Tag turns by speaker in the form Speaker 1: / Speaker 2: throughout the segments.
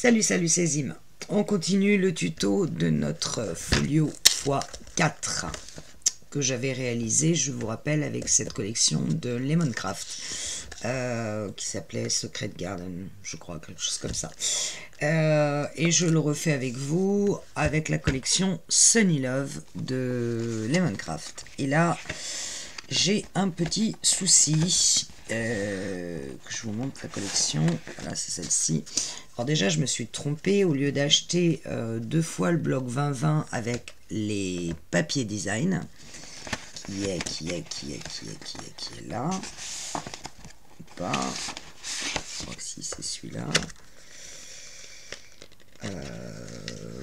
Speaker 1: Salut, c'est Zim. On continue le tuto de notre folio x4 que j'avais réalisé, je vous rappelle, avec cette collection de Lemoncraft qui s'appelait Secret Garden, je crois, quelque chose comme ça. Et je le refais avec vous avec la collection Sunny Love de Lemoncraft. Et là, j'ai un petit souci. Que je vous montre la collection. Voilà, c'est celle-ci. Alors déjà, je me suis trompée. Au lieu d'acheter deux fois le bloc 2020 avec les papiers design, qui est là. Ou pas. Je crois que si c'est celui-là.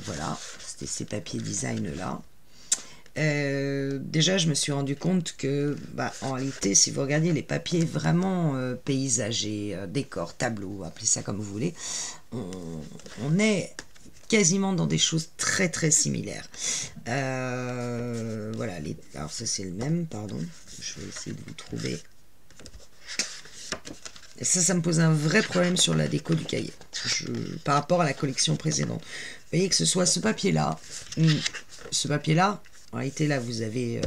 Speaker 1: Voilà, c'était ces papiers design là. Déjà je me suis rendu compte que en réalité, si vous regardez les papiers vraiment paysagers, décors, tableaux, appelez ça comme vous voulez, on est quasiment dans des choses très très similaires. Voilà, alors ça c'est le même, pardon, je vais essayer de vous trouver. Et ça me pose un vrai problème sur la déco du cahier, par rapport à la collection précédente. Vous voyez que ce soit ce papier-là, ce papier-là, en réalité, là, vous avez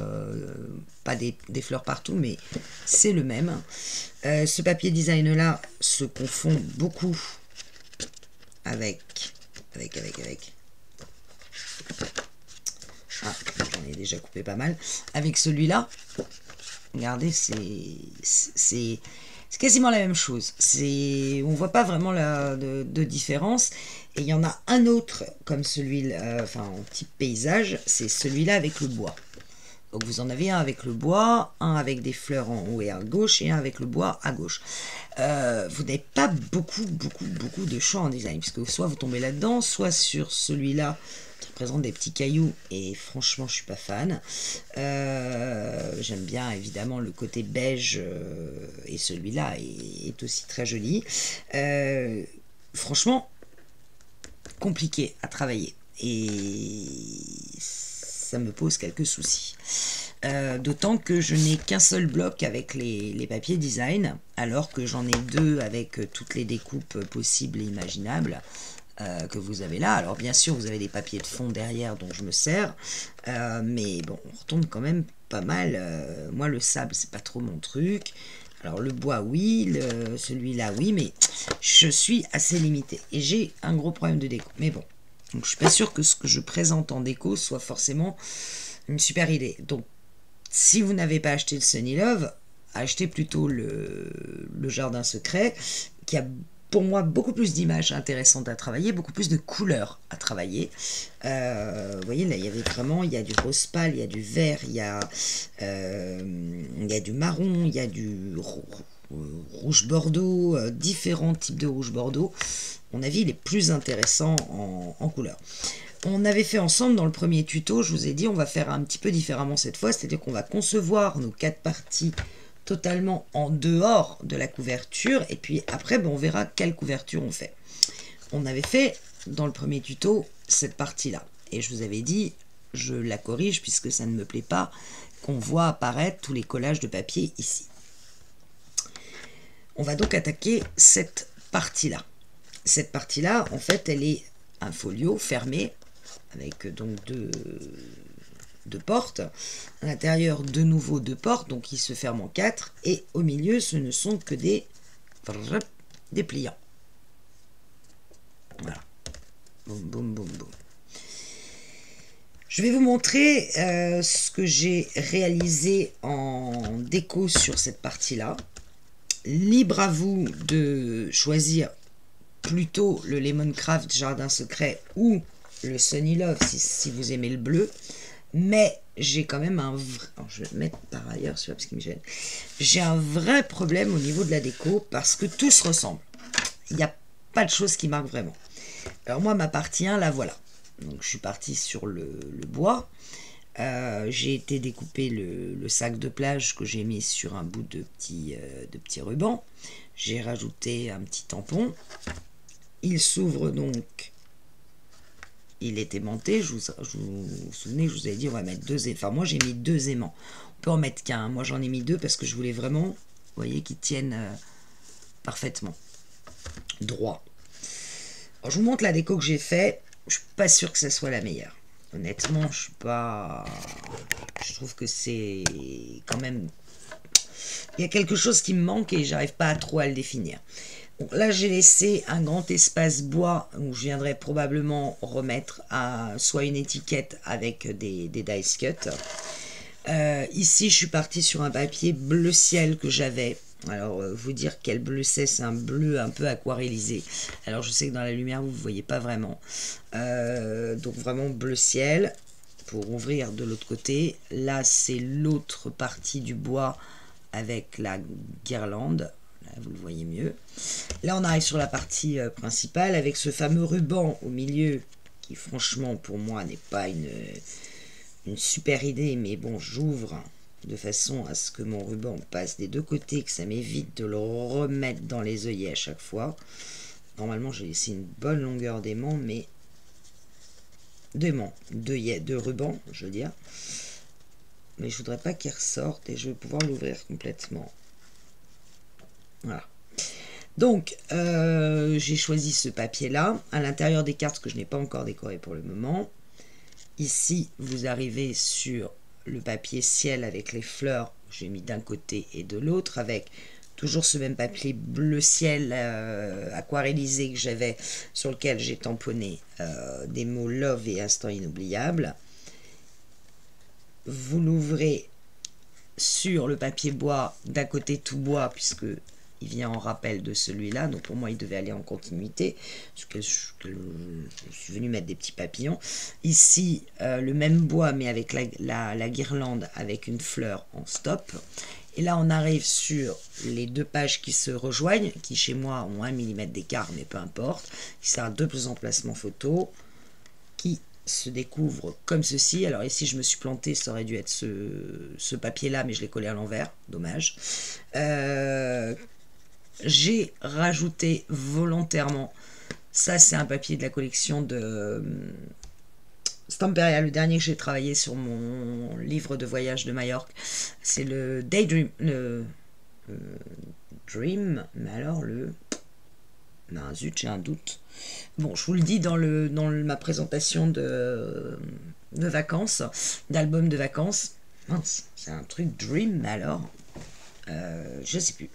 Speaker 1: pas des fleurs partout, mais c'est le même. Ce papier design-là se confond beaucoup avec... Ah, j'en ai déjà coupé pas mal. Avec celui-là, regardez, c'est quasiment la même chose. On voit pas vraiment de différence. Et il y en a un autre comme celui-là, enfin en type paysage, c'est celui-là avec le bois. Donc vous en avez un avec le bois, un avec des fleurs en haut et à gauche, et un avec le bois à gauche. Vous n'avez pas beaucoup de choix en design, puisque soit vous tombez là-dedans, soit sur celui-là qui représente des petits cailloux, et franchement je suis pas fan. J'aime bien évidemment le côté beige, et celui-là est aussi très joli. Franchement, compliqué à travailler, et ça me pose quelques soucis. D'autant que je n'ai qu'un seul bloc avec les papiers design, alors que j'en ai deux avec toutes les découpes possibles et imaginables que vous avez là. Alors bien sûr, vous avez des papiers de fond derrière dont je me sers, mais bon, on retombe quand même pas mal. Moi, le sable, c'est pas trop mon truc. Alors le bois, oui, celui-là, oui, mais je suis assez limitée. Et j'ai un gros problème de déco. Mais bon, donc je suis pas sûre que ce que je présente en déco soit forcément une super idée. Donc, si vous n'avez pas acheté le Sunny Love, achetez plutôt le Jardin Secret, qui a pour moi beaucoup plus d'images intéressantes à travailler, beaucoup plus de couleurs à travailler. Vous voyez, là, il y avait vraiment, il y a du rose pâle, il y a du vert, il y a du marron, il y a du rouge bordeaux, différents types de rouge bordeaux. À mon avis, les plus intéressants en couleur. On avait fait ensemble dans le premier tuto, je vous ai dit, on va faire un petit peu différemment cette fois, c'est-à-dire qu'on va concevoir nos 4 parties totalement en dehors de la couverture, et puis après, on verra quelle couverture on fait. On avait fait dans le premier tuto cette partie-là, et je vous avais dit, je la corrige puisque ça ne me plaît pas qu'on voit apparaître tous les collages de papier ici. On va donc attaquer cette partie-là. Cette partie-là, en fait, elle est un folio fermé, avec donc deux portes. À l'intérieur, de nouveau 2 portes, donc il se ferme en 4. Et au milieu, ce ne sont que des pliants. Voilà. Boum, boum, boum, boum. Je vais vous montrer ce que j'ai réalisé en déco sur cette partie-là. Libre à vous de choisir plutôt le Lemoncraft Jardin Secret ou le Sunny Love si vous aimez le bleu, mais j'ai quand même un vrai... Alors, je vais le mettre par ailleurs celui-là parce qu'il me gêne. J'ai un vrai problème au niveau de la déco parce que tout se ressemble. Il n'y a pas de choses qui marquent vraiment. Alors moi, ma partie 1, la voilà. Donc je suis partie sur le bois. J'ai été découper le sac de plage que j'ai mis sur un bout de petit ruban. J'ai rajouté un petit tampon. Il s'ouvre donc. Il est aimanté. Vous vous souvenez, je vous avais dit on va mettre 2 aimants. Enfin, moi j'ai mis 2 aimants. On peut en mettre qu'un. Moi j'en ai mis 2 parce que je voulais vraiment, vous voyez, qu'ils tiennent parfaitement droit. Alors, je vous montre la déco que j'ai fait. Je suis pas sûre que ça soit la meilleure. Honnêtement, je suis pas... Je trouve que c'est quand même... Il y a quelque chose qui me manque et j'arrive pas trop à le définir. Donc là, j'ai laissé un grand espace bois où je viendrai probablement remettre soit une étiquette avec des dice cut. Ici, je suis partie sur un papier bleu ciel que j'avais. Alors, vous dire quel bleu c'est un bleu un peu aquarellisé. Alors, je sais que dans la lumière, vous ne voyez pas vraiment. Donc, vraiment bleu ciel. Pour ouvrir de l'autre côté. Là, c'est l'autre partie du bois avec la guirlande. Là, vous le voyez mieux. Là, on arrive sur la partie principale avec ce fameux ruban au milieu qui, franchement, pour moi, n'est pas une super idée. Mais bon, j'ouvre de façon à ce que mon ruban passe des deux côtés, que ça m'évite de le remettre dans les œillets à chaque fois. Normalement, j'ai laissé une bonne longueur d'aimant, mais de ruban, je veux dire. Mais je voudrais pas qu'il ressorte et je vais pouvoir l'ouvrir complètement. Voilà. Donc, j'ai choisi ce papier-là. À l'intérieur des cartes que je n'ai pas encore décoré pour le moment. Ici, vous arrivez sur le papier ciel avec les fleurs. J'ai mis d'un côté et de l'autre avec toujours ce même papier bleu ciel aquarellisé que j'avais, sur lequel j'ai tamponné des mots love et instant inoubliable. Vous l'ouvrez sur le papier bois, d'un côté tout bois, puisque il vient en rappel de celui-là, donc pour moi il devait aller en continuité, parce que je suis venu mettre des petits papillons. Ici, le même bois, mais avec la guirlande, avec une fleur en stop. Et là, on arrive sur les deux pages qui se rejoignent, qui chez moi ont 1 mm d'écart, mais peu importe. C'est un deux emplacements photo qui se découvre comme ceci. Alors ici, je me suis planté, ça aurait dû être ce papier-là, mais je l'ai collé à l'envers, dommage. J'ai rajouté volontairement, ça c'est un papier de la collection de Stamperia, le dernier que j'ai travaillé sur mon livre de voyage de Majorque, c'est le Daydream, Dream, mais alors non, zut, j'ai un doute. Bon, je vous le dis dans ma présentation de vacances, d'album de vacances. Mince, c'est un truc Dream, mais alors, je sais plus.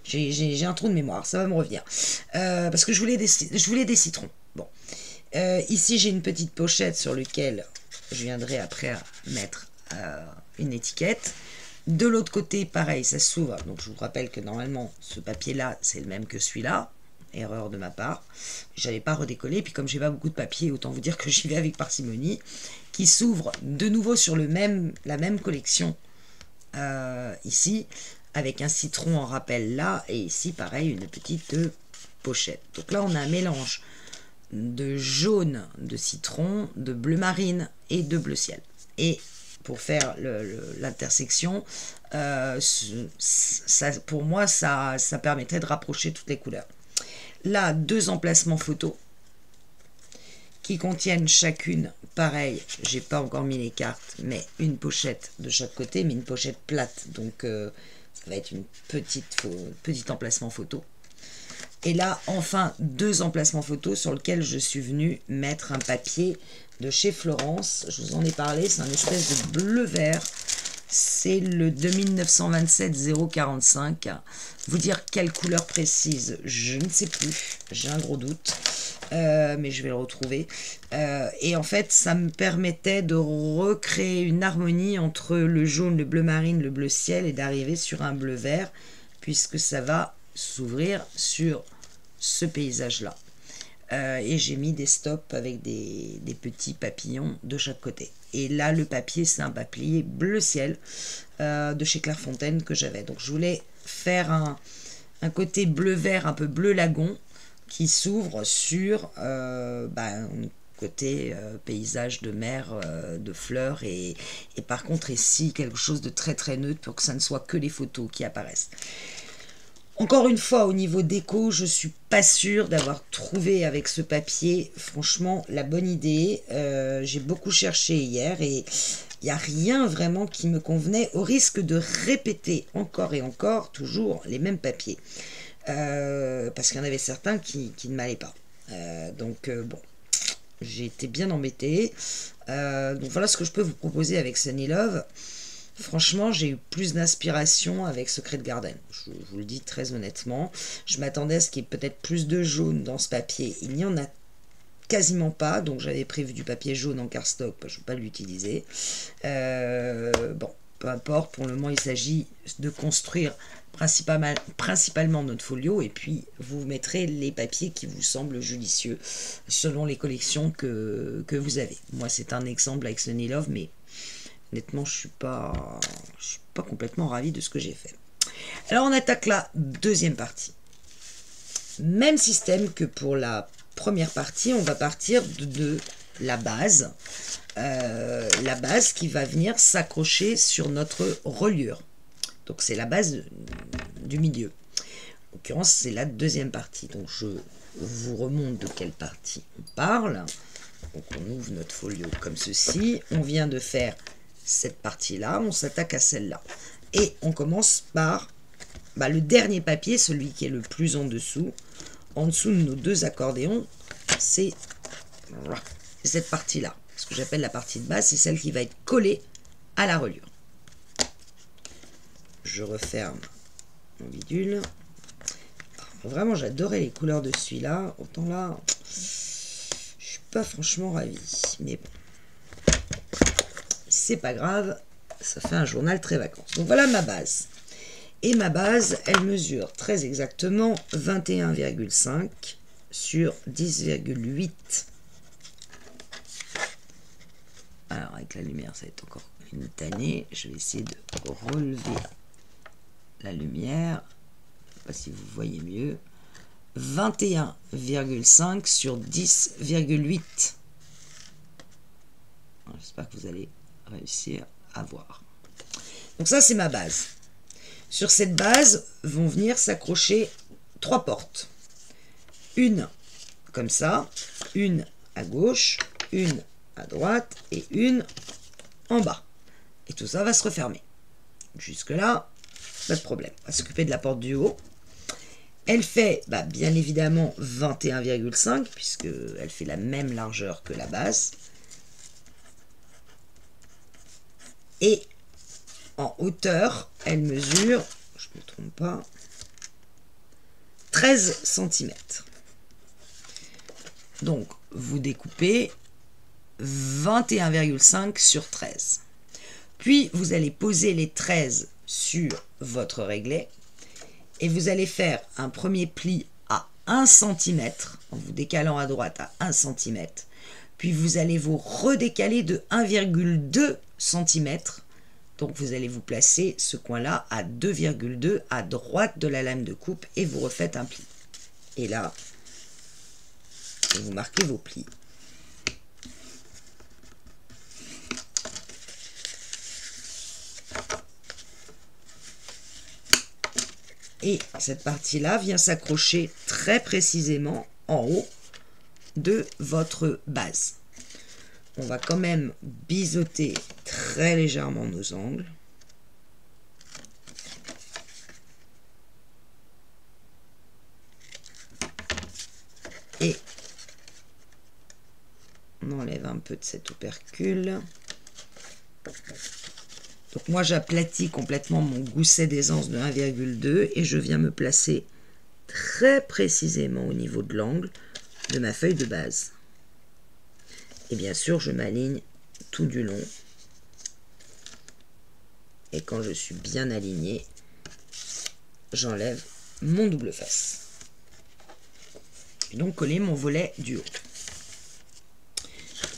Speaker 1: J'ai un trou de mémoire, ça va me revenir. Parce que je voulais des citrons. Bon. Ici, j'ai une petite pochette sur laquelle je viendrai après mettre une étiquette. De l'autre côté, pareil, ça s'ouvre. Donc, je vous rappelle que normalement, ce papier-là, c'est le même que celui-là. Erreur de ma part. Je n'allais pas redécoller. Puis, comme j'ai pas beaucoup de papier, autant vous dire que j'y vais avec parcimonie. Qui s'ouvre de nouveau sur la même collection ici, avec un citron en rappel là. Et ici, pareil, une petite pochette. Donc là, on a un mélange de jaune de citron, de bleu marine et de bleu ciel. Et pour faire l'intersection, pour moi, ça permettrait de rapprocher toutes les couleurs. Là, 2 emplacements photos qui contiennent chacune, pareil, j'ai pas encore mis les cartes, mais une pochette de chaque côté, mais une pochette plate, donc ça va être une petit emplacement photo. Et là, enfin, 2 emplacements photos sur lesquels je suis venue mettre un papier de chez Florence. Je vous en ai parlé, c'est un espèce de bleu-vert. C'est le 2927-045. Vous dire quelle couleur précise, je ne sais plus. J'ai un gros doute, mais je vais le retrouver. Et en fait, ça me permettait de recréer une harmonie entre le jaune, le bleu marine, le bleu ciel et d'arriver sur un bleu-vert, puisque ça va s'ouvrir sur ce paysage-là. Et j'ai mis des stops avec des petits papillons de chaque côté. Et là, le papier, c'est un papier bleu ciel de chez Clairefontaine que j'avais. Donc, je voulais faire un côté bleu-vert, un peu bleu lagon, qui s'ouvre sur un côté paysage de mer, de fleurs. Et par contre, ici, quelque chose de très très neutre pour que ça ne soit que les photos qui apparaissent. Encore une fois, au niveau déco, je ne suis pas sûre d'avoir trouvé avec ce papier, franchement, la bonne idée. J'ai beaucoup cherché hier et il n'y a rien vraiment qui me convenait, au risque de répéter encore et encore toujours les mêmes papiers. Parce qu'il y en avait certains qui ne m'allaient pas. Bon, j'ai été bien embêtée. Donc voilà ce que je peux vous proposer avec Sunny Love. Franchement, j'ai eu plus d'inspiration avec Secret Garden. Je vous le dis très honnêtement. Je m'attendais à ce qu'il y ait peut-être plus de jaune dans ce papier. Il n'y en a quasiment pas. Donc j'avais prévu du papier jaune en cardstock. Je ne vais pas l'utiliser. Bon, peu importe. Pour le moment, il s'agit de construire principalement notre folio. Et puis, vous mettrez les papiers qui vous semblent judicieux selon les collections que vous avez. Moi, c'est un exemple avec Sunny Love, mais... honnêtement, je suis pas complètement ravie de ce que j'ai fait. Alors, on attaque la deuxième partie. Même système que pour la première partie, on va partir de la base. La base qui va venir s'accrocher sur notre reliure. Donc, c'est la base du milieu. En l'occurrence, c'est la deuxième partie. Donc, je vous remonte de quelle partie on parle. Donc, on ouvre notre folio comme ceci. On vient de faire cette partie-là, on s'attaque à celle-là. Et on commence par le dernier papier, celui qui est le plus en dessous de nos deux accordéons, c'est cette partie-là. Ce que j'appelle la partie de base, c'est celle qui va être collée à la reliure. Je referme mon bidule. Vraiment, j'adorais les couleurs de celui-là. Autant là, je suis pas franchement ravie. Mais bon. C'est pas grave, ça fait un journal très vacances. Donc voilà ma base. Et ma base, elle mesure très exactement 21,5 sur 10,8. Alors avec la lumière, ça va être encore une tannée. Je vais essayer de relever la lumière. Je ne sais pas si vous voyez mieux. 21,5 sur 10,8. J'espère que vous allez réussir à voir. Donc ça, c'est ma base. Sur cette base vont venir s'accrocher 3 portes. Une comme ça, une à gauche, une à droite et une en bas. Et tout ça va se refermer. Jusque là, pas de problème. On va s'occuper de la porte du haut. Elle fait bien évidemment 21,5 puisqu'elle fait la même largeur que la base. Et en hauteur, elle mesure, je ne me trompe pas, 13 cm. Donc, vous découpez 21,5 sur 13. Puis, vous allez poser les 13 sur votre réglet et vous allez faire un premier pli à 1 cm, en vous décalant à droite à 1 cm. Puis, vous allez vous redécaler de 1,2 cm. Donc, vous allez vous placer ce coin-là à 2,2 à droite de la lame de coupe et vous refaites un pli. Et là, vous marquez vos plis. Et cette partie-là vient s'accrocher très précisément en haut de votre base. On va quand même biseauter très légèrement nos angles. Et on enlève un peu de cet opercule. Donc moi j'aplatis complètement mon gousset d'aisance de 1,2 et je viens me placer très précisément au niveau de l'angle de ma feuille de base. Et bien sûr je m'aligne tout du long. Et quand je suis bien aligné, j'enlève mon double face. Et donc coller mon volet du haut.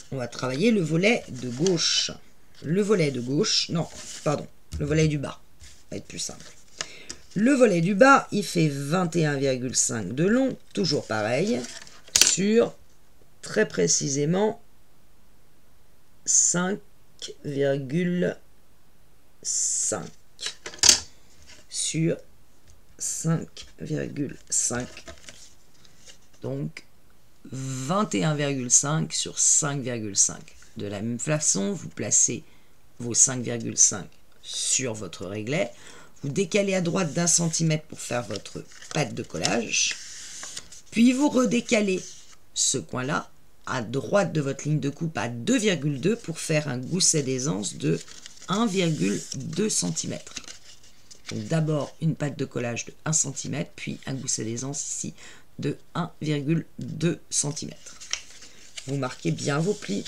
Speaker 1: On va travailler le volet de gauche. Le volet de gauche, non, pardon, le volet du bas, ça va être plus simple. Le volet du bas, il fait 21,5 de long, toujours pareil, sur très précisément 5,5 sur 5,5. Donc 21,5 sur 5,5. De la même façon, vous placez vos 5,5 sur votre réglet. Vous décalez à droite d'1 cm pour faire votre patte de collage. Puis vous redécalez ce coin-là à droite de votre ligne de coupe à 2,2 pour faire un gousset d'aisance de 1,2 cm. Donc d'abord une patte de collage de 1 cm, puis un gousset d'aisance ici de 1,2 cm. Vous marquez bien vos plis.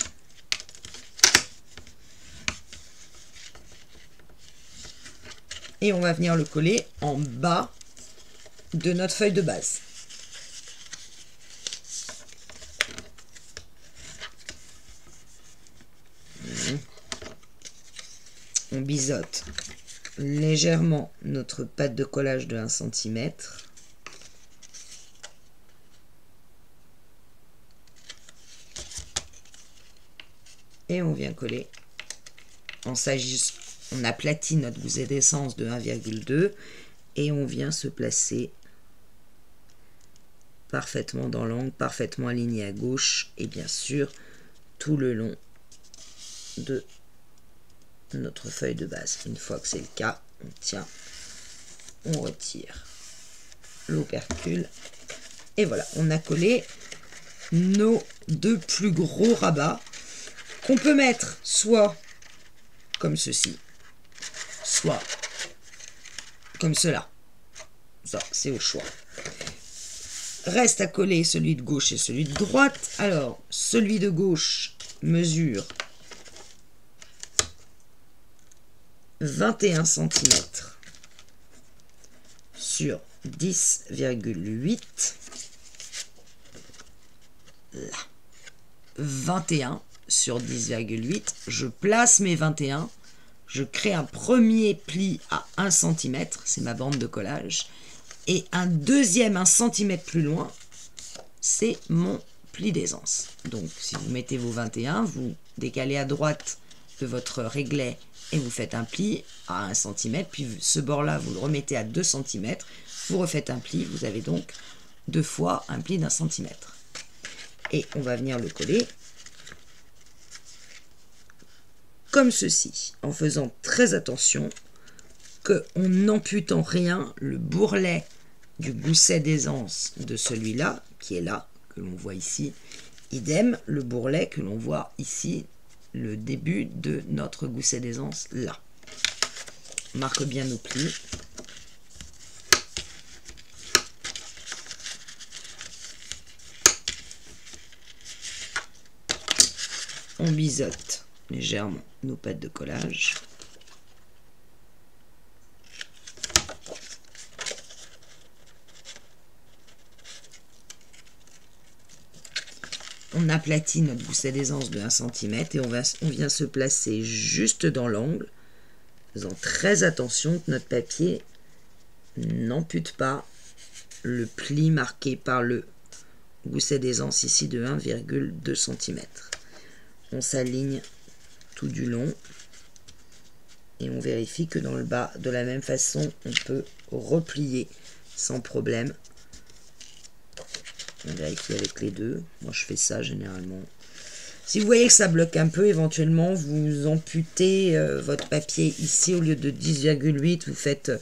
Speaker 1: Et on va venir le coller en bas de notre feuille de base. On biseaute légèrement notre pâte de collage de 1 cm. Et on vient coller. On aplatit notre gousset d'essence de 1,2 et on vient se placer parfaitement dans l'angle, parfaitement aligné à gauche et bien sûr tout le long de notre feuille de base. Une fois que c'est le cas, on tient, on retire l'opercule et voilà, on a collé nos deux plus gros rabats qu'on peut mettre soit comme ceci, soit comme cela. Ça, c'est au choix. Reste à coller celui de gauche et celui de droite. Alors, celui de gauche mesure 21 cm sur 10,8. Là. 21 sur 10,8. Je place mes 21. Je crée un premier pli à 1 cm. C'est ma bande de collage. Et un deuxième 1 cm plus loin, c'est mon pli d'aisance. Donc, si vous mettez vos 21, vous décalez à droite de votre réglet et vous faites un pli à 1 cm. Puis ce bord-là, vous le remettez à 2 cm. Vous refaites un pli. Vous avez donc deux fois un pli d'1 cm. Et on va venir le coller comme ceci, en faisant très attention qu'en n'amputant rien, le bourrelet du gousset d'aisance de celui-là, qui est là, que l'on voit ici, idem, le bourrelet que l'on voit ici, le début de notre gousset d'aisance là. On marque bien nos plis. On biseaute légèrement nos pattes de collage. On aplatit notre gousset d'aisance de 1 cm et on vient se placer juste dans l'angle, faisant très attention que notre papier n'ampute pas le pli marqué par le gousset d'aisance ici de 1,2 cm. On s'aligne tout du long et on vérifie que dans le bas, de la même façon, on peut replier sans problème. On vérifie avec les deux. Moi, je fais ça généralement. Si vous voyez que ça bloque un peu, éventuellement, vous amputez votre papier ici. Au lieu de 10,8, vous faites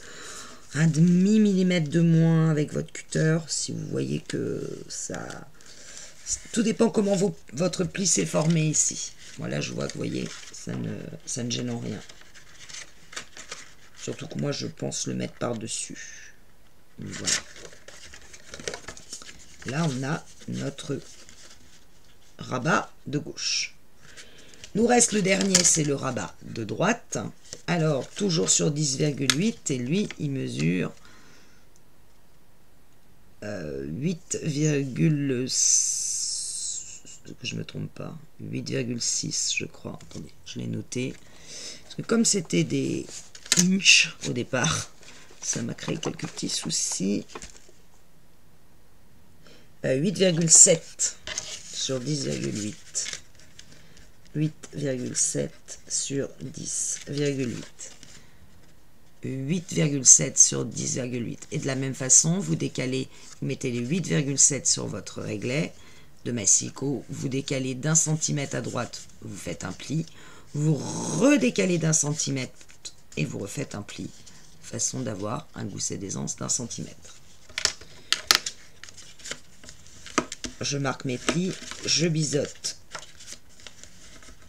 Speaker 1: un demi-millimètre de moins avec votre cutter. Si vous voyez que ça... Tout dépend comment votre pli s'est formé ici. Voilà, je vois que vous voyez, ça ne gêne en rien. Surtout que moi, je pense le mettre par-dessus. Voilà. Là, on a notre rabat de gauche. Nous reste le dernier, c'est le rabat de droite. Alors, toujours sur 10,8 et lui, il mesure 8,6, que je me trompe pas, 8,6 je crois. Attendez, je l'ai noté. Parce que comme c'était des inches au départ, ça m'a créé quelques petits soucis. 8,7 sur 10,8. 8,7 sur 10,8. 8,7 sur 10,8. Et de la même façon, vous décalez, vous mettez les 8,7 sur votre réglet de massicot, vous décalez d'1 centimètre à droite, vous faites un pli, vous redécalez d'1 centimètre et vous refaites un pli, façon d'avoir un gousset d'aisance d'1 centimètre. je marque mes plis, je biseaute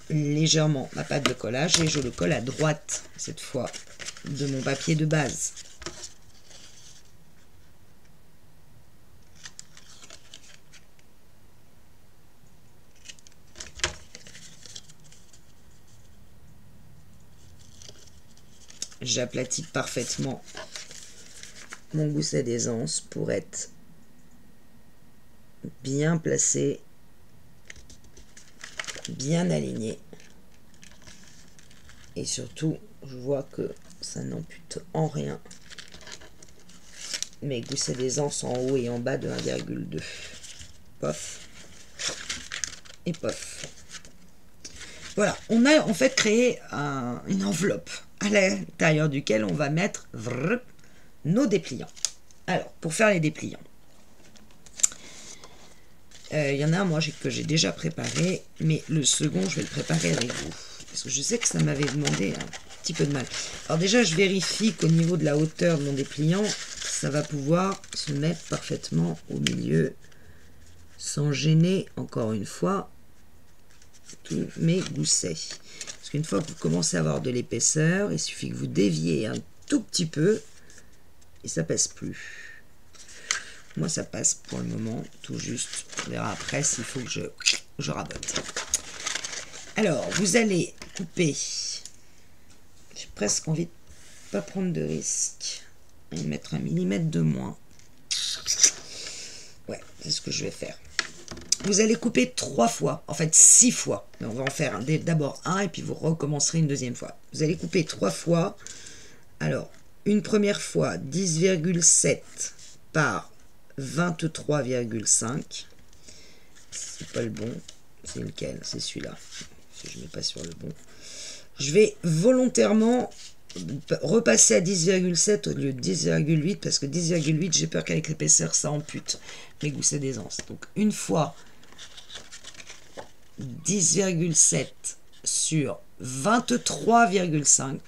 Speaker 1: légèrement ma pâte de collage et je le colle à droite cette fois de mon papier de base. J'aplatis parfaitement mon gousset d'aisance pour être bien placé, bien aligné. Et surtout, je vois que ça n'ampute en rien mes goussets d'aisance en haut et en bas de 1,2. Pof. Et pof. Voilà, on a en fait créé une enveloppe à l'intérieur duquel on va mettre nos dépliants. Alors, pour faire les dépliants, il y en a un, moi, que j'ai déjà préparé, mais le second, je vais le préparer avec vous. Parce que je sais que ça m'avait demandé un petit peu de mal. Alors déjà, je vérifie qu'au niveau de la hauteur de mon dépliant, ça va pouvoir se mettre parfaitement au milieu, sans gêner, encore une fois, tous mes goussets. Parce qu'une fois que vous commencez à avoir de l'épaisseur, il suffit que vous déviez un tout petit peu, et ça passe plus. Moi, ça passe pour le moment, tout juste. On verra après s'il faut que je rabote. Alors, vous allez couper. J'ai presque envie de ne pas prendre de risque. Et mettre 1 mm de moins. Ouais, c'est ce que je vais faire. Vous allez couper 3 fois, en fait 6 fois. Mais on va en faire d'abord un et puis vous recommencerez une deuxième fois. Vous allez couper 3 fois. Alors, une première fois 10,7 par 23,5. C'est pas le bon. C'est lequel? C'est celui-là. Je ne mets pas sur le bon. Je vais volontairement repasser à 10,7 au lieu de 10,8 parce que 10,8, j'ai peur qu'avec l'épaisseur, ça ampute mes goussets d'aisance. Donc, une fois 10,7 sur 23,5.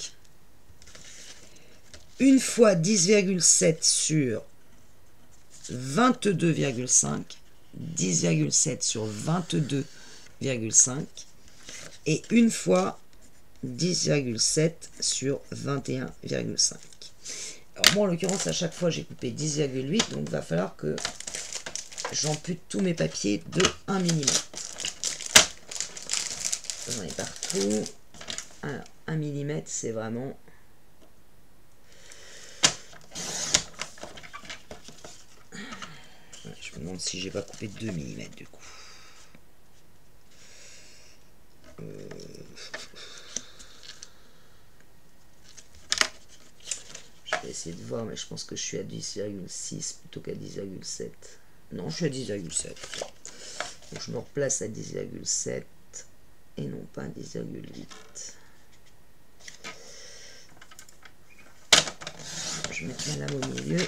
Speaker 1: Une fois 10,7 sur 22,5. 10,7 sur 22,5. Et une fois 10,7 sur 21,5. Alors moi en l'occurrence à chaque fois j'ai coupé 10,8, donc il va falloir que j'ampute tous mes papiers de 1 mm. J'en ai partout. Alors 1 mm c'est vraiment... Je me demande si j'ai pas coupé 2 mm du coup. Je vais essayer de voir, mais je pense que je suis à 10,6 plutôt qu'à 10,7. Non, je suis à 10,7. Donc je me replace à 10,7 et non pas à 10,8. Je mets la lame au milieu.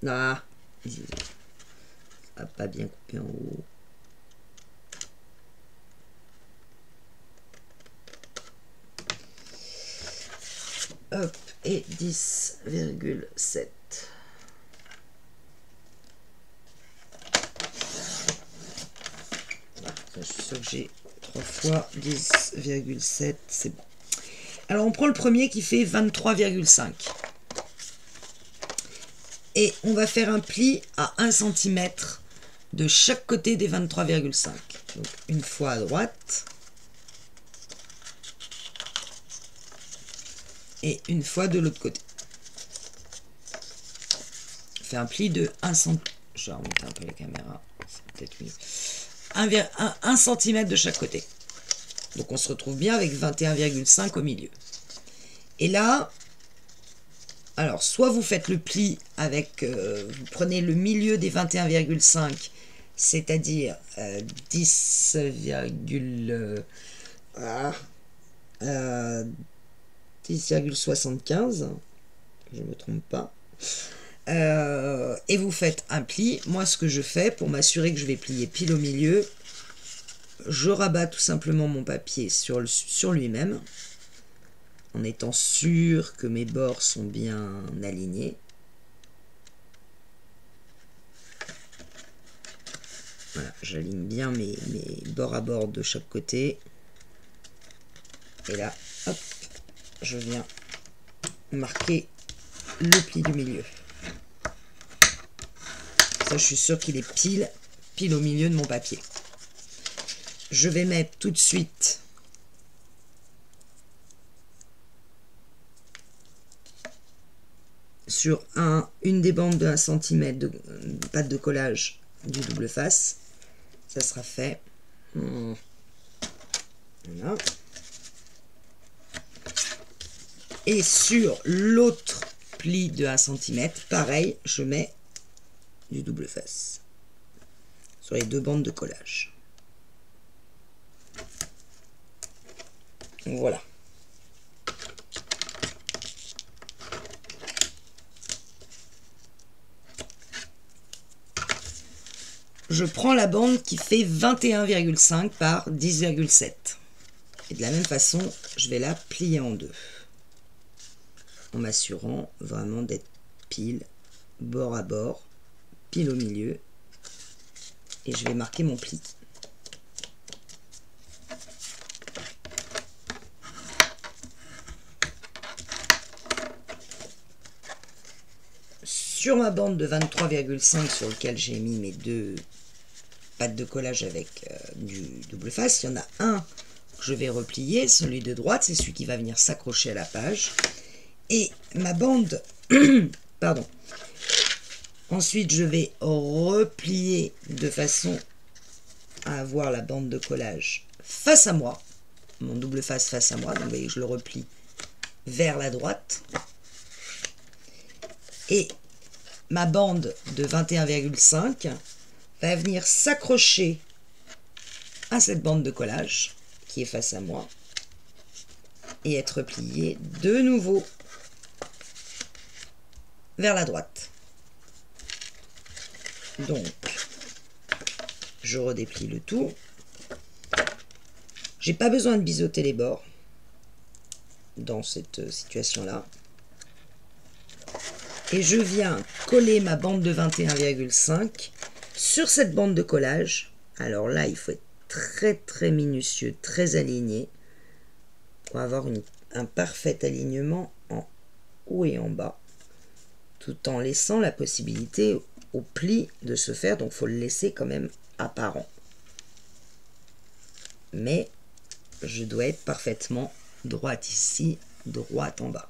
Speaker 1: Ah, ça n'a pas bien coupé en haut. Hop, et 10,7. Je suis sûr que j'ai 3 fois 10,7, c'est bon. Alors on prend le premier qui fait 23,5. Et on va faire un pli à 1 cm de chaque côté des 23,5. Donc une fois à droite. Et une fois de l'autre côté. On fait un pli de 1 cm. Je vais remonter un peu la caméra. C'est peut-être mieux. 1 cm de chaque côté. Donc on se retrouve bien avec 21,5 au milieu. Et là... Alors, soit vous faites le pli avec, vous prenez le milieu des 21,5, c'est-à-dire 10,75, je ne me trompe pas, et vous faites un pli. Moi, ce que je fais, pour m'assurer que je vais plier pile au milieu, je rabats tout simplement mon papier sur lui-même, en étant sûr que mes bords sont bien alignés. Voilà, j'aligne bien mes bords à bord de chaque côté. Et là, hop, je viens marquer le pli du milieu. Ça, je suis sûre qu'il est pile au milieu de mon papier. Je vais mettre tout de suite sur une des bandes de 1 cm de pâte de collage du double face. Ça sera fait. Voilà. Et sur l'autre pli de 1 cm, pareil, je mets du double face sur les deux bandes de collage. Voilà. Je prends la bande qui fait 21,5 par 10,7. Et de la même façon, je vais la plier en deux. En m'assurant vraiment d'être pile, bord à bord, pile au milieu. Et je vais marquer mon pli. Sur ma bande de 23,5 sur lequel j'ai mis mes deux pâtes de collage avec du double face, il y en a un que je vais replier, celui de droite, c'est celui qui va venir s'accrocher à la page. Et ma bande, pardon, ensuite je vais replier de façon à avoir la bande de collage face à moi, mon double face à moi, donc vous voyez que je le replie vers la droite. Et ma bande de 21,5 va venir s'accrocher à cette bande de collage qui est face à moi et être pliée de nouveau vers la droite. Donc, je redéplie le tout. J'ai pas besoin de biseauter les bords dans cette situation-là. Et je viens coller ma bande de 21,5 sur cette bande de collage. Alors là, il faut être très minutieux, très aligné pour avoir un parfait alignement en haut et en bas, tout en laissant la possibilité au pli de se faire. Donc il faut le laisser quand même apparent. Mais je dois être parfaitement droite ici, droite en bas.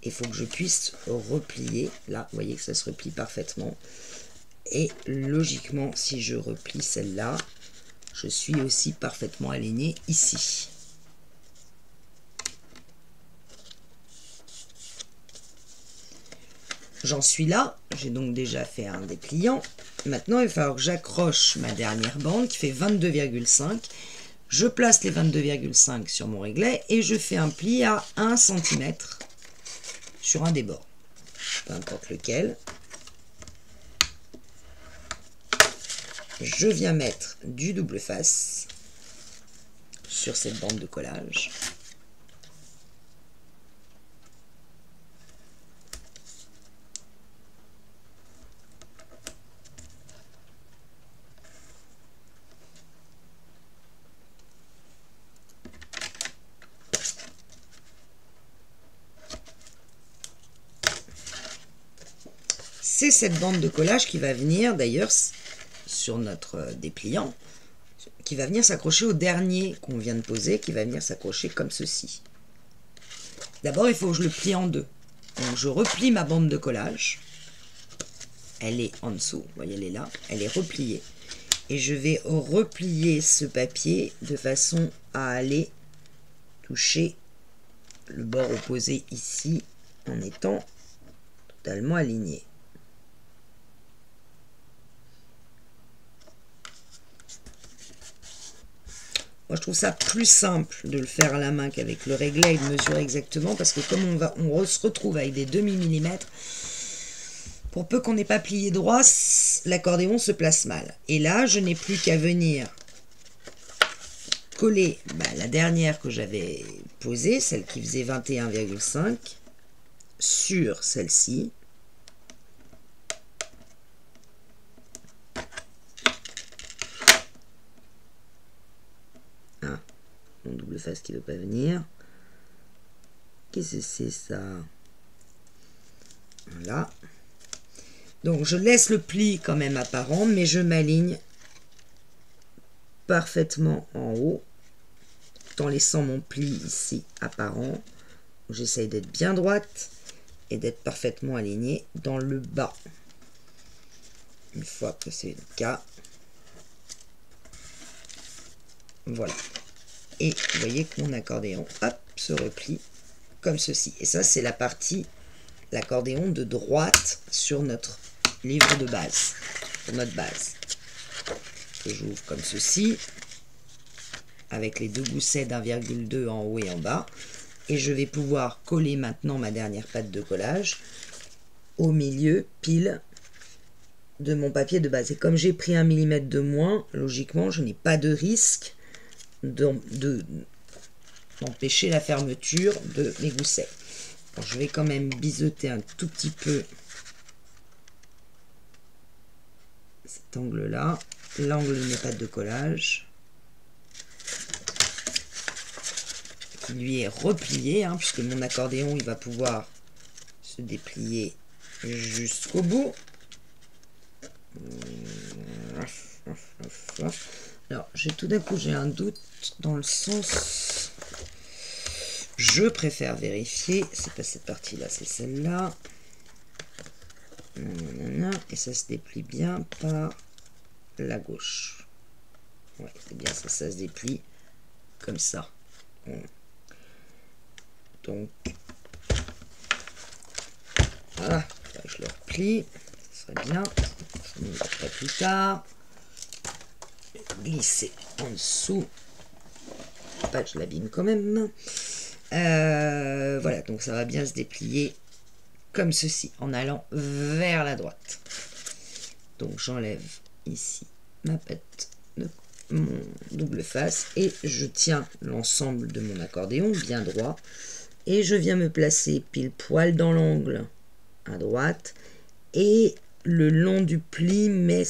Speaker 1: Il faut que je puisse replier. Là, vous voyez que ça se replie parfaitement. Et logiquement, si je replie celle-là, je suis aussi parfaitement aligné ici. J'en suis là. J'ai donc déjà fait un dépliant. Maintenant, il va falloir que j'accroche ma dernière bande qui fait 22,5. Je place les 22,5 sur mon réglet et je fais un pli à 1 cm. Sur un des bords, peu importe lequel. Je viens mettre du double face sur cette bande de collage. C'est cette bande de collage qui va venir d'ailleurs sur notre dépliant, qui va venir s'accrocher au dernier qu'on vient de poser, qui va venir s'accrocher comme ceci. D'abord, il faut que je le plie en deux. Donc je replie ma bande de collage. Elle est en dessous, vous voyez, elle est là, elle est repliée. Et je vais replier ce papier de façon à aller toucher le bord opposé ici en étant totalement aligné. Moi, je trouve ça plus simple de le faire à la main qu'avec le réglet et de mesurer exactement, parce que comme on se retrouve avec des demi-millimètres, pour peu qu'on n'ait pas plié droit, l'accordéon se place mal. Et là, je n'ai plus qu'à venir coller la dernière que j'avais posée, celle qui faisait 21,5, sur celle-ci. mon double face qui ne veut pas venir. Qu'est-ce que c'est ça? Voilà. Donc je laisse le pli quand même apparent, mais je m'aligne parfaitement en haut, tout en laissant mon pli ici apparent. J'essaye d'être bien droite et d'être parfaitement alignée dans le bas. Une fois que c'est le cas, voilà. Et vous voyez que mon accordéon, hop, se replie comme ceci. Et ça, c'est la partie, l'accordéon de droite sur notre livre de base, sur notre base. Que j'ouvre comme ceci, avec les deux goussets d'1,2 en haut et en bas. Et je vais pouvoir coller maintenant ma dernière patte de collage au milieu, pile, de mon papier de base. Et comme j'ai pris 1 mm de moins, logiquement, je n'ai pas de risque d'empêcher la fermeture de mes goussets. Bon, je vais quand même biseauter un tout petit peu cet angle-là, l'angle de mes pattes de collage, qui lui est replié, hein, puisque mon accordéon, il va pouvoir se déplier jusqu'au bout. Alors, tout d'un coup, j'ai un doute dans le sens... Je préfère vérifier. C'est pas cette partie-là, c'est celle-là. Et ça se déplie bien par la gauche. Ouais, c'est bien ça, ça se déplie comme ça. Donc, voilà, je le replie. Ça serait bien. Je ne le ferai plus tard. Glisser en dessous. Pas que je l'abîme quand même. Voilà, donc ça va bien se déplier comme ceci en allant vers la droite. Donc j'enlève ici ma patte de mon double face et je tiens l'ensemble de mon accordéon bien droit et je viens me placer pile poil dans l'angle à droite et le long du pli mais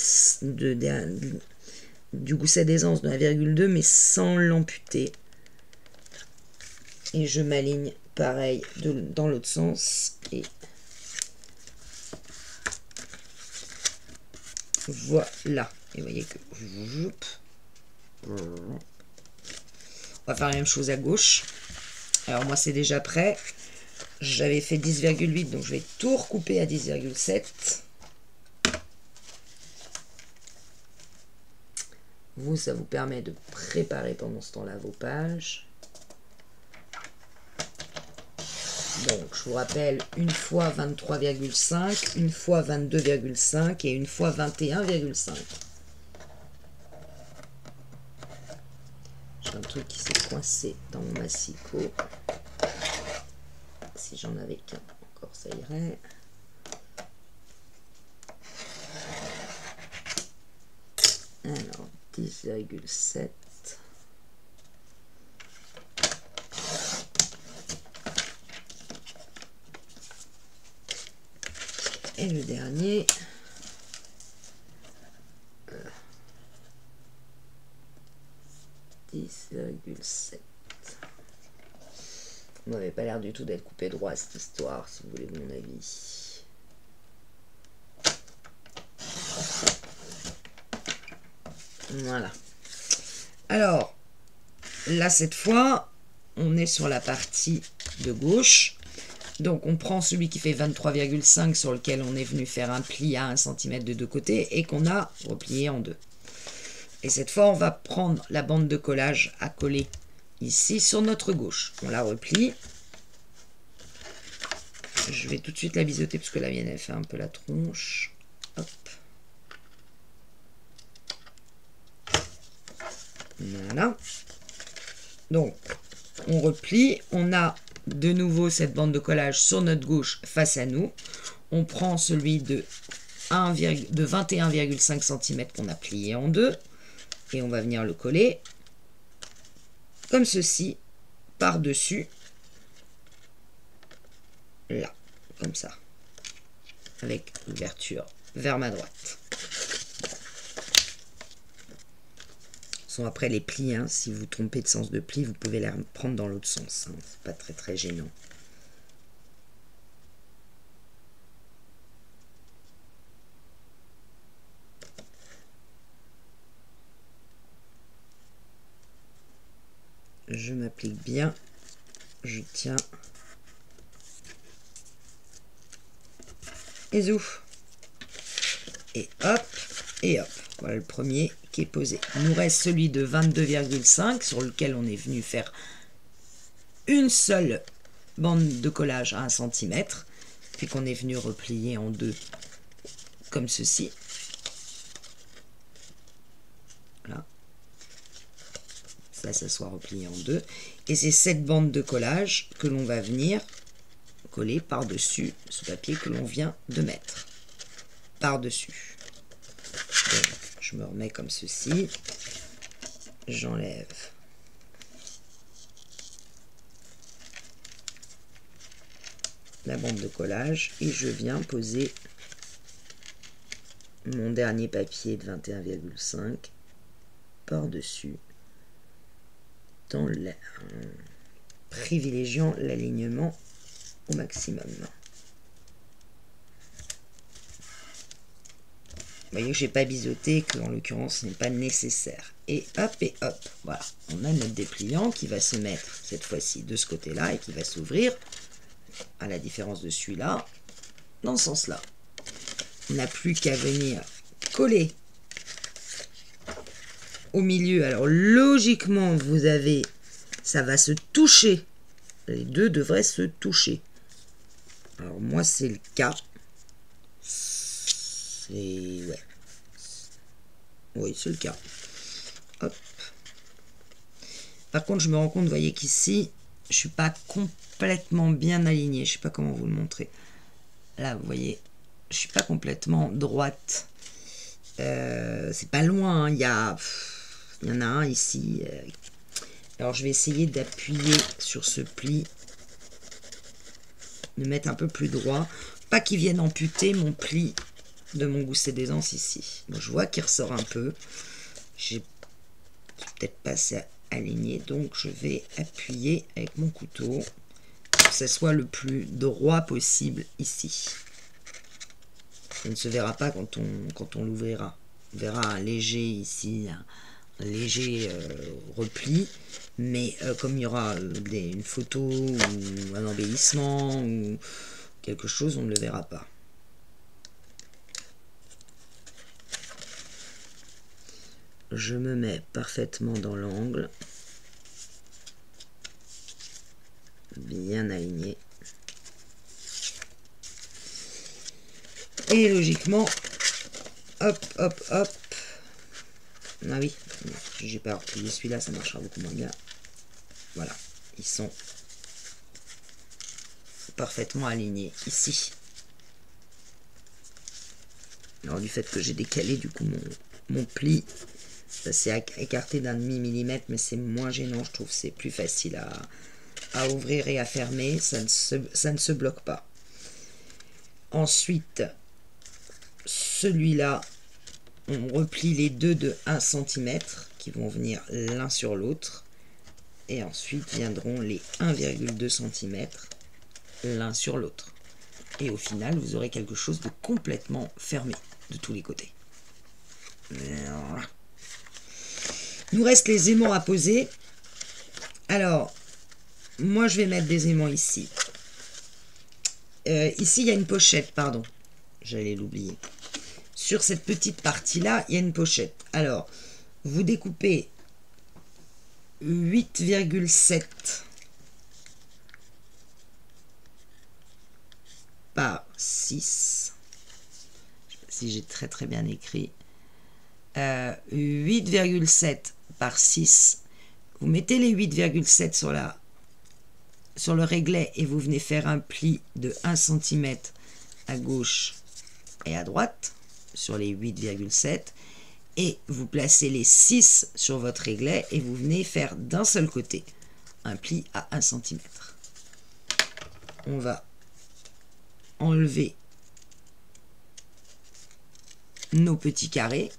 Speaker 1: du gousset d'aisance de 1,2 mais sans l'amputer. Et je m'aligne pareil dans l'autre sens. Et voilà. Et vous voyez que... On va faire la même chose à gauche. Alors moi c'est déjà prêt. J'avais fait 10,8 donc je vais tout recouper à 10,7. Vous, ça vous permet de préparer pendant ce temps-là vos pages. Donc, je vous rappelle, une fois 23,5, une fois 22,5 et une fois 21,5. J'ai un truc qui s'est coincé dans mon massicot. Si j'en avais qu'un, encore ça irait. Alors, 10,7. Et le dernier, 10,7. Vous n'avez pas l'air du tout d'être coupé droit cette histoire, si vous voulez mon avis. Voilà. Alors, là cette fois, on est sur la partie de gauche. Donc on prend celui qui fait 23,5 sur lequel on est venu faire un pli à 1 cm de deux côtés et qu'on a replié en deux. Et cette fois on va prendre la bande de collage à coller ici sur notre gauche. On la replie. Je vais tout de suite la biseauter parce que la mienne elle fait un peu la tronche. Hop. Voilà. Donc on replie, on a de nouveau cette bande de collage sur notre gauche face à nous. On prend celui de 21,5 cm qu'on a plié en deux et on va venir le coller comme ceci par-dessus, là, comme ça, avec l'ouverture vers ma droite. Sont après les plis, hein. Si vous trompez de sens de pli, vous pouvez les prendre dans l'autre sens, hein. C'est pas très gênant. Je m'applique bien, je tiens et zouf, et hop, et hop. Voilà le premier qui est posé. Il nous reste celui de 22,5 sur lequel on est venu faire une seule bande de collage à 1 cm, puis qu'on est venu replier en deux comme ceci. Voilà. Ça soit replié en deux. Et c'est cette bande de collage que l'on va venir coller par-dessus ce papier que l'on vient de mettre. Par-dessus. Donc, je me remets comme ceci. J'enlève la bande de collage et je viens poser mon dernier papier de 21,5 par-dessus, privilégiant l'alignement au maximum. Vous voyez que j'ai pas biseauté, que en l'occurrence ce n'est pas nécessaire. Et hop, voilà. On a notre dépliant qui va se mettre cette fois-ci de ce côté-là et qui va s'ouvrir, à la différence de celui-là, dans ce sens-là. On n'a plus qu'à venir coller au milieu. Alors logiquement, vous avez, ça va se toucher. Les deux devraient se toucher. Alors moi, c'est le cas. Ouais. Oui, c'est le cas. Hop. Par contre, je me rends compte, vous voyez qu'ici, je suis pas complètement bien aligné. Je sais pas comment vous le montrer. Là, vous voyez, je suis pas complètement droite. C'est pas loin. Hein. Il y en a un ici. Alors, je vais essayer d'appuyer sur ce pli, de mettre un peu plus droit. Pas qu'il vienne amputer mon pli de mon gousset d'aisance ici. Bon, je vois qu'il ressort un peu. J'ai peut-être pas assez aligné, donc je vais appuyer avec mon couteau pour que ça soit le plus droit possible ici. Ça ne se verra pas quand on l'ouvrira. On verra un léger ici, un léger repli, mais comme il y aura une photo ou un embellissement ou quelque chose, on ne le verra pas. Je me mets parfaitement dans l'angle, bien aligné. Et logiquement, hop. Ah oui, j'ai pas replié celui-là, ça marchera beaucoup moins bien. Voilà, ils sont parfaitement alignés ici. Alors du fait que j'ai décalé du coup mon pli, ça s'est écarté d'un demi-millimètre, mais c'est moins gênant, je trouve, c'est plus facile à ouvrir et à fermer, ça ne se bloque pas. Ensuite, celui-là, on replie les deux de 1 cm qui vont venir l'un sur l'autre, et ensuite viendront les 1,2 cm l'un sur l'autre. Et au final, vous aurez quelque chose de complètement fermé de tous les côtés. Voilà. Il nous reste les aimants à poser. Alors, moi je vais mettre des aimants ici. Ici, il y a une pochette, pardon. J'allais l'oublier. Sur cette petite partie-là, il y a une pochette. Alors, vous découpez 8,7 par 6. Je sais pas si j'ai très bien écrit. 8,7 par 6. Vous mettez les 8,7 sur le réglet et vous venez faire un pli de 1 cm à gauche et à droite sur les 8,7 et vous placez les 6 sur votre réglet et vous venez faire d'un seul côté un pli à 1 cm. On va enlever nos petits carrés.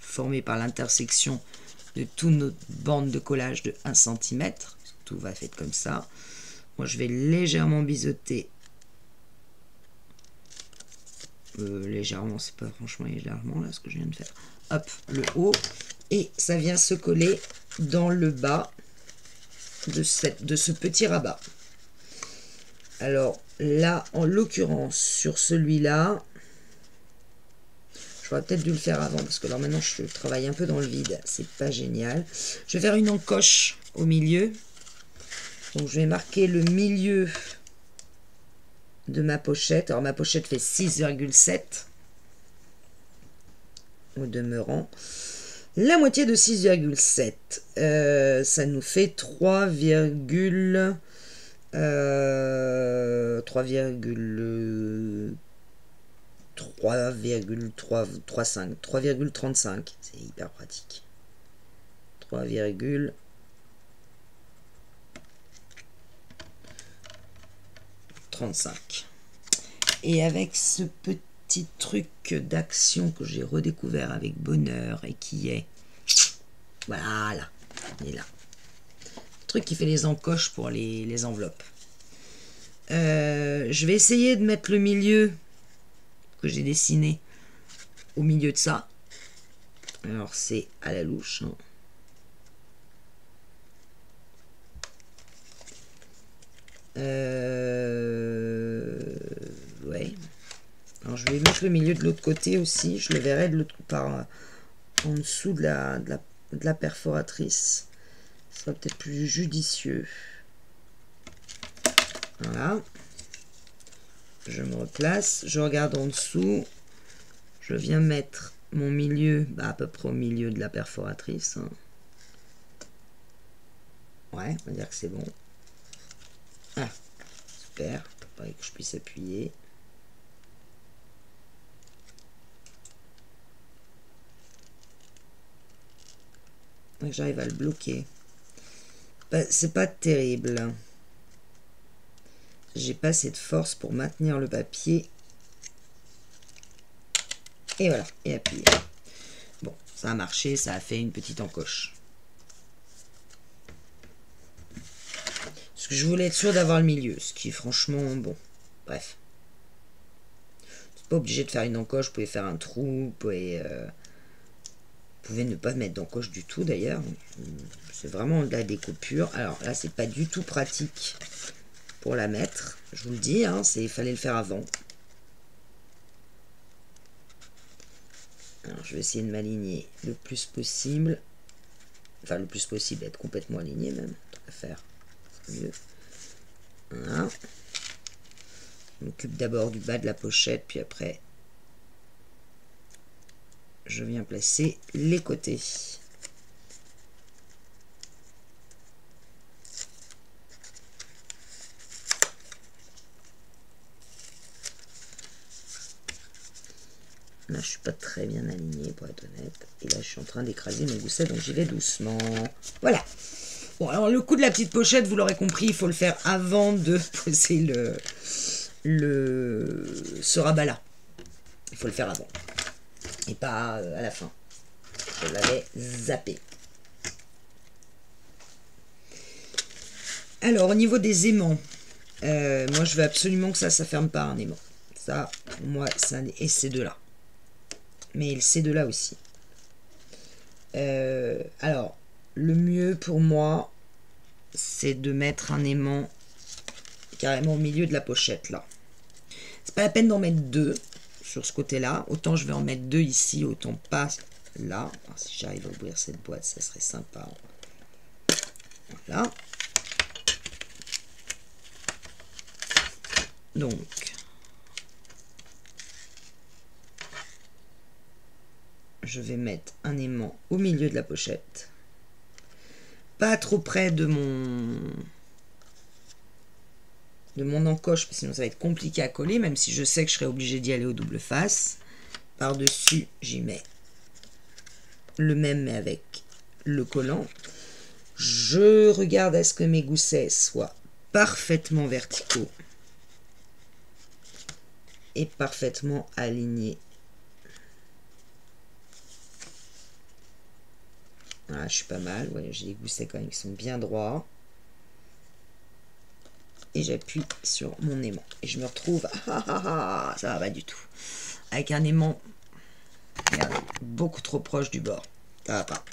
Speaker 1: formé par l'intersection de toutes nos bandes de collage de 1 cm. Tout va être comme ça. Moi, je vais légèrement biseauter. Légèrement, c'est pas franchement légèrement là ce que je viens de faire. Hop, le haut. Et ça vient se coller dans le bas de ce petit rabat. Alors là, en l'occurrence, sur celui-là, j'aurais peut-être dû le faire avant, parce que là maintenant je travaille un peu dans le vide, c'est pas génial. Je vais faire une encoche au milieu. Donc je vais marquer le milieu de ma pochette. Alors ma pochette fait 6,7 au demeurant. La moitié de 6,7, ça nous fait 3,35. 3,35. C'est hyper pratique. 3,35. Et avec ce petit truc d'action que j'ai redécouvert avec bonheur et qui est... Voilà, il est là. Le truc qui fait les encoches pour les enveloppes. Je vais essayer de mettre le milieu que j'ai dessiné au milieu de ça. Alors c'est à la louche. Hein. Ouais. Alors je vais mettre le milieu de l'autre côté aussi. Je le verrai de l'autre par en dessous de la perforatrice. Ce sera peut-être plus judicieux. Voilà. Je me replace. Je regarde en dessous. Je viens mettre mon milieu à peu près au milieu de la perforatrice. Hein. Ouais, on va dire que c'est bon. Ah, super. Pareil que je puisse appuyer. J'arrive à le bloquer. C'est pas terrible. J'ai pas assez de force pour maintenir le papier. Et voilà, et appuyer. Bon, ça a marché, ça a fait une petite encoche. Parce que je voulais être sûr d'avoir le milieu, ce qui est franchement bon. Bref. Vous n'êtes pas obligé de faire une encoche, vous pouvez faire un trou, vous pouvez ne pas mettre d'encoche du tout d'ailleurs. C'est vraiment de la déco pure. Alors là, c'est pas du tout pratique pour la mettre. Je vous le dis, hein, il fallait le faire avant. Alors je vais essayer de m'aligner le plus possible. Enfin, le plus possible, être complètement aligné même. Tant qu'à faire, c'est mieux. Voilà. Je m'occupe d'abord du bas de la pochette, puis après, je viens placer les côtés. Là, je suis pas très bien aligné pour être honnête. Et là, je suis en train d'écraser mes goussets, donc j'y vais doucement. Voilà. Bon, alors le coup de la petite pochette, vous l'aurez compris, il faut le faire avant de poser ce rabat-là. Il faut le faire avant. Et pas à la fin. Je l'avais zappé. Alors, au niveau des aimants, moi, je veux absolument que ça ferme pas un aimant. Ça, pour moi, et ces deux-là. Mais ces deux-là aussi. Alors, le mieux pour moi, c'est de mettre un aimant carrément au milieu de la pochette, là. C'est pas la peine d'en mettre deux sur ce côté-là. Autant je vais en mettre deux ici, autant pas là. Alors, si j'arrive à ouvrir cette boîte, ça serait sympa. Voilà. Donc, je vais mettre un aimant au milieu de la pochette. Pas trop près de mon encoche, parce que sinon ça va être compliqué à coller, même si je sais que je serai obligé d'y aller au double face. Par-dessus, j'y mets le même, mais avec le collant. Je regarde à ce que mes goussets soient parfaitement verticaux et parfaitement alignés. Voilà, je suis pas mal. Ouais, j'ai des goussets quand même qui sont bien droits. Et j'appuie sur mon aimant. Et je me retrouve... ça va pas du tout. Avec un aimant, regardez, beaucoup trop proche du bord. Ça va pas.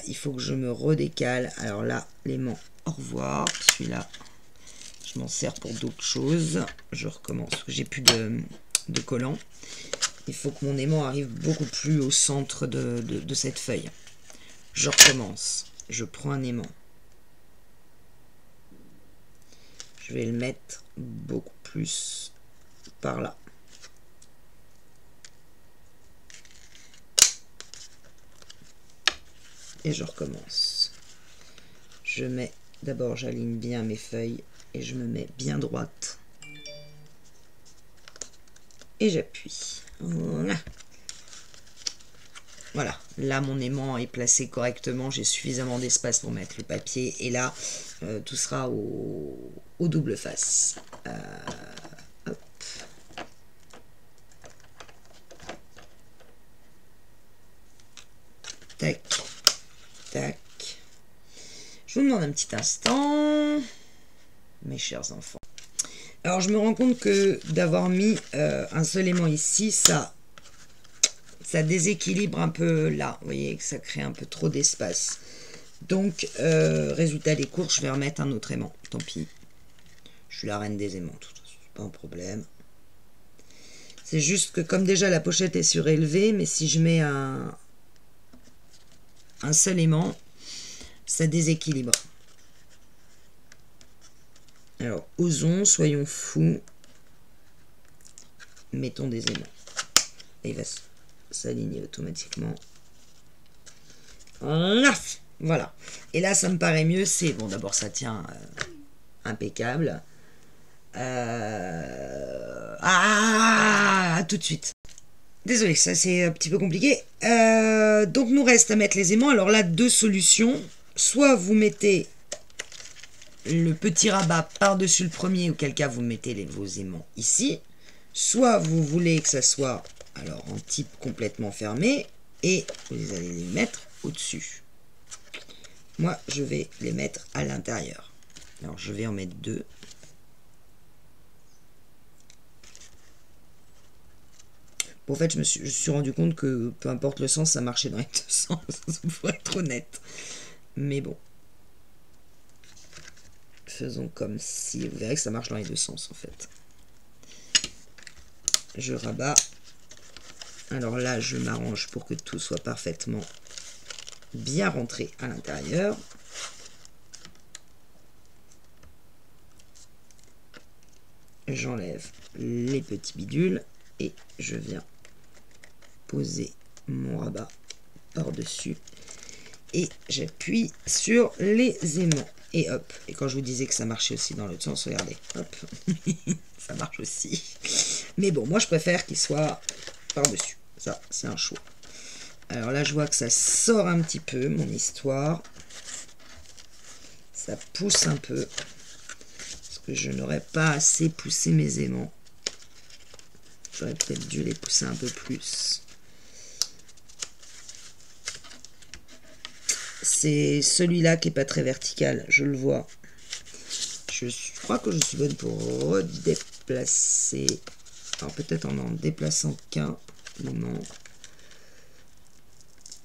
Speaker 1: Il faut que je me redécale. Alors là, l'aimant, au revoir. Celui-là, je m'en sers pour d'autres choses. Je recommence. J'ai plus de collant. Il faut que mon aimant arrive beaucoup plus au centre de cette feuille. Je recommence. Je prends un aimant. Je vais le mettre beaucoup plus par là. Et je recommence. Je mets, d'abord j'aligne bien mes feuilles et je me mets bien droite. Et j'appuie. Voilà. Voilà, là mon aimant est placé correctement, j'ai suffisamment d'espace pour mettre le papier et là tout sera au double face. Hop. Tac, tac. Je vous demande un petit instant, mes chers enfants. Alors je me rends compte que d'avoir mis un seul aimant ici, ça déséquilibre un peu là, vous voyez que ça crée un peu trop d'espace. Donc, résultat des courses, je vais remettre un autre aimant, tant pis. Je suis la reine des aimants, tout ça, c'est pas un problème. C'est juste que comme déjà la pochette est surélevée, mais si je mets un seul aimant, ça déséquilibre. Alors, osons, soyons fous. Mettons des aimants. Et il va s'aligner automatiquement. Voilà. Et là, ça me paraît mieux. C'est bon, d'abord, ça tient impeccable. Tout de suite. Désolé, ça c'est un petit peu compliqué. Donc, nous reste à mettre les aimants. Alors là, deux solutions. Soit vous mettez le petit rabat par-dessus le premier, auquel cas vous mettez vos aimants ici. Soit vous voulez que ça soit alors en type complètement fermé et vous allez les mettre au-dessus. Moi, je vais les mettre à l'intérieur. Alors, je vais en mettre deux. Bon, en fait, je me suis rendu compte que peu importe le sens, ça marchait dans les deux sens, pour être honnête. Mais bon. Faisons comme si... Vous verrez que ça marche dans les deux sens, en fait. Je rabats. Alors là, je m'arrange pour que tout soit parfaitement bien rentré à l'intérieur. J'enlève les petits bidules et je viens poser mon rabat par-dessus et j'appuie sur les aimants. Et hop, et quand je vous disais que ça marchait aussi dans l'autre sens, regardez, hop, ça marche aussi. Mais bon, moi je préfère qu'il soit par-dessus. Ça, c'est un choix. Alors là, je vois que ça sort un petit peu, mon histoire. Ça pousse un peu. Parce que je n'aurais pas assez poussé mes aimants. J'aurais peut-être dû les pousser un peu plus. C'est celui-là qui n'est pas très vertical, je le vois. Je crois que je suis bonne pour redéplacer. Alors peut-être en déplaçant qu'un. Non.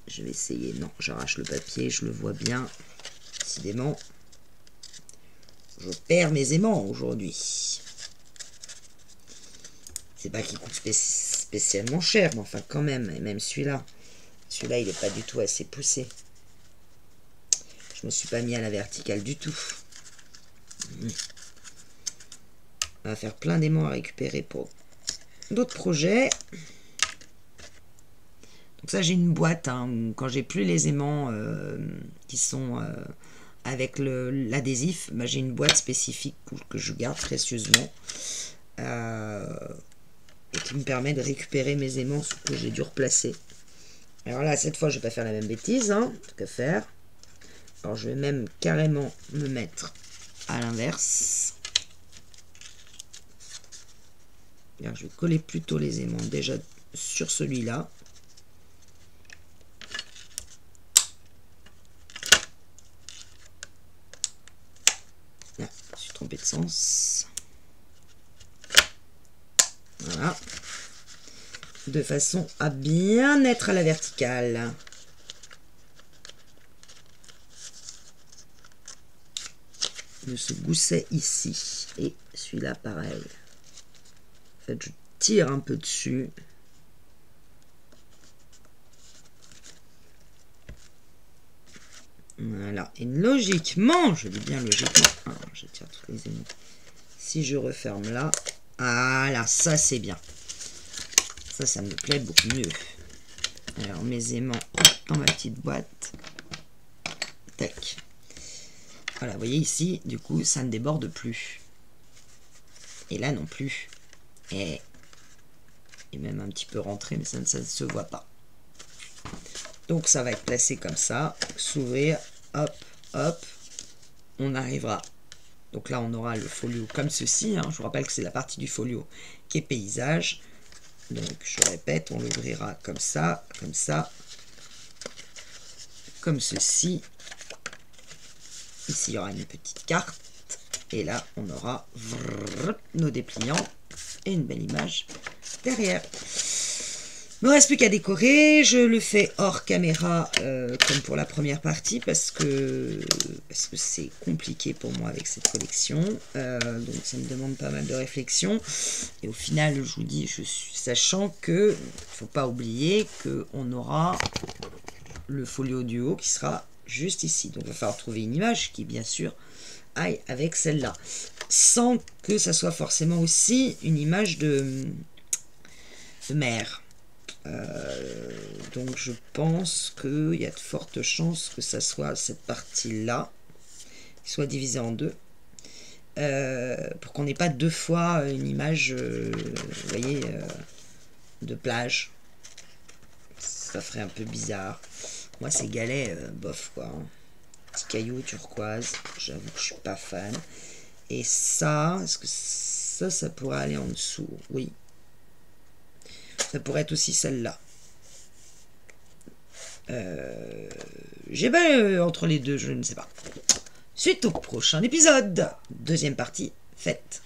Speaker 1: Je vais essayer. Non, j'arrache le papier, je le vois bien. Décidément, je perds mes aimants aujourd'hui. C'est pas qu'il coûte spécialement cher, mais enfin quand même. Et même celui-là. Celui-là, il n'est pas du tout assez poussé. Je me suis pas mis à la verticale du tout. On va faire plein d'aimants à récupérer pour d'autres projets. Donc ça, j'ai une boîte, où quand j'ai plus les aimants qui sont avec l'adhésif, j'ai une boîte spécifique que je garde précieusement et qui me permet de récupérer mes aimants que j'ai dû replacer. Alors là, cette fois, je vais pas faire la même bêtise, tant qu'à faire. Alors je vais même carrément me mettre à l'inverse. Je vais coller plutôt les aimants déjà sur celui-là. sens. Voilà. De façon à bien être à la verticale. De ce gousset ici. Et celui-là, pareil. En fait, je tire un peu dessus. Voilà. Et logiquement, je dis bien logiquement, je tire tous les aimants. Si je referme là, voilà, ça c'est bien. Ça me plaît beaucoup mieux. Alors, mes aimants dans ma petite boîte. Tac. Voilà, vous voyez ici, du coup, ça ne déborde plus. Et là non plus. Et même un petit peu rentré, mais ça ne se voit pas. Donc, ça va être placé comme ça. S'ouvrir, hop, hop. On arrivera. Donc là, on aura le folio comme ceci. Je vous rappelle que c'est la partie du folio qui est paysage. Donc, je répète, on l'ouvrira comme ça, comme ceci. Ici, il y aura une petite carte. Et là, on aura nos dépliants et une belle image derrière. Il ne me reste plus qu'à décorer. Je le fais hors caméra comme pour la première partie parce que c'est compliqué pour moi avec cette collection. Donc ça me demande pas mal de réflexion. Et au final, je vous dis, sachant que il ne faut pas oublier qu'on aura le folio du haut qui sera juste ici. Donc il va falloir trouver une image qui, bien sûr, aille avec celle-là. Sans que ça soit forcément aussi une image de mer. Donc je pense qu'il y a de fortes chances que ça soit cette partie-là qui soit divisée en deux. Pour qu'on n'ait pas deux fois une image, vous voyez, de plage. Ça ferait un peu bizarre. Moi, ces galets, bof, quoi. Petit caillou turquoise, j'avoue que je suis pas fan. Et ça, est-ce que ça pourrait aller en dessous? Oui. Ça pourrait être aussi celle-là. J'ai bien entre les deux, je ne sais pas. Suite au prochain épisode. Deuxième partie, faite.